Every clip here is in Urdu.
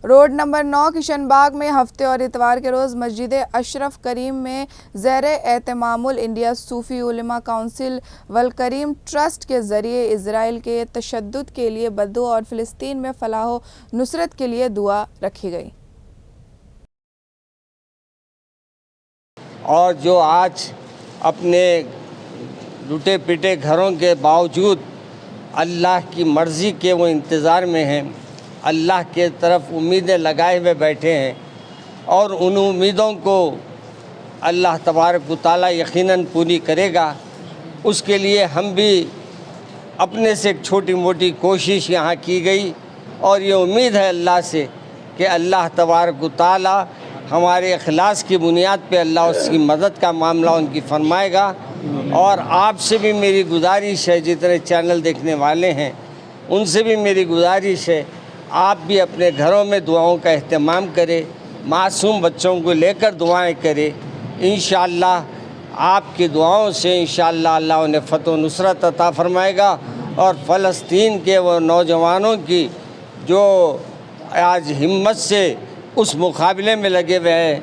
روڈ نمبر 9 کشن باغ میں ہفتے اور اتوار کے روز مسجد اشرف کریم میں زیر اہتمام انڈیا صوفی علماء کونسل والکریم ٹرسٹ کے ذریعے اسرائیل کے تشدد کے لیے بددعا اور فلسطین میں فلاح و نصرت کے لیے دعا رکھی گئی۔ اور جو آج اپنے لٹے پٹے گھروں کے باوجود اللہ کی مرضی کے وہ انتظار میں ہیں، اللہ کے طرف امیدیں لگائے ہوئے بیٹھے ہیں، اور ان امیدوں کو اللہ تبارک و تعالیٰ یقیناً پوری کرے گا۔ اس کے لیے ہم بھی اپنے سے ایک چھوٹی موٹی کوشش یہاں کی گئی، اور یہ امید ہے اللہ سے کہ اللہ تبارک و تعالیٰ ہمارے اخلاص کی بنیاد پہ اللہ اس کی مدد کا معاملہ ان کی فرمائے گا۔ اور آپ سے بھی میری گزارش ہے، جتنے چینل دیکھنے والے ہیں ان سے بھی میری گزارش ہے، آپ بھی اپنے گھروں میں دعاؤں کا اہتمام کریں، معصوم بچوں کو لے کر دعائیں کریں۔ انشاءاللہ آپ کی دعاؤں سے انشاءاللہ اللہ انہیں فتح و نصرت عطا فرمائے گا، اور فلسطین کے وہ نوجوانوں کی جو آج ہمت سے اس مقابلے میں لگے ہوئے ہیں،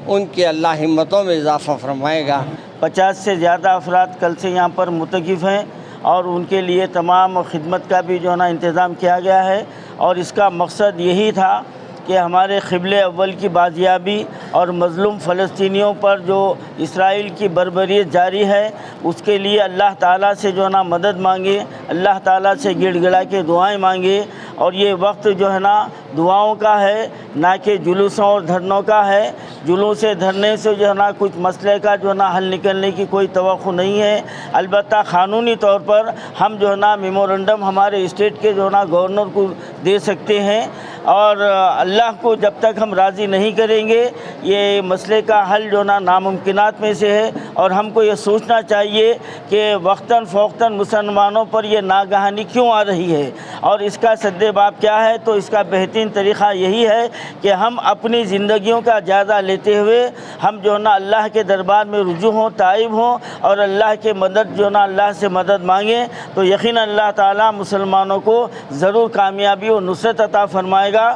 ان کی اللہ ہمتوں میں اضافہ فرمائے گا۔ 50 سے زیادہ افراد کل سے یہاں پر متقف ہیں، اور ان کے لیے تمام خدمت کا بھی جو ہے نا انتظام کیا گیا ہے، اور اس کا مقصد یہی تھا کہ ہمارے قبلِ اول کی بازیابی اور مظلوم فلسطینیوں پر جو اسرائیل کی بربریت جاری ہے اس کے لیے اللہ تعالیٰ سے جو ہے نا مدد مانگے، اللہ تعالیٰ سے گڑ گڑا کے دعائیں مانگے، اور یہ وقت جو ہے نا دعاؤں کا ہے، نہ کہ جلوسوں اور دھرنوں کا ہے۔ جلوس دھرنے سے جو ہے نا کچھ مسئلے کا جو ہے نا حل نکلنے کی کوئی توقع نہیں ہے۔ البتہ قانونی طور پر ہم جو ہے نا میمورنڈم ہمارے اسٹیٹ کے جو ہے نا گورنر کو دے سکتے ہیں، اور اللہ کو جب تک ہم راضی نہیں کریں گے یہ مسئلے کا حل جو نا ناممکنات میں سے ہے۔ اور ہم کو یہ سوچنا چاہیے کہ وقتاً فوقتاً مسلمانوں پر یہ ناگہانی کیوں آ رہی ہے، اور اس کا سد باب کیا ہے۔ تو اس کا بہترین طریقہ یہی ہے کہ ہم اپنی زندگیوں کا جائزہ لیتے ہوئے ہم جو نا اللہ کے دربار میں رجوع ہوں، تائب ہوں، اور اللہ کے مدد جو نا اللہ سے مدد مانگیں، تو یقیناً اللہ تعالیٰ مسلمانوں کو ضرور کامیابی و نصرت عطا فرمائے گا۔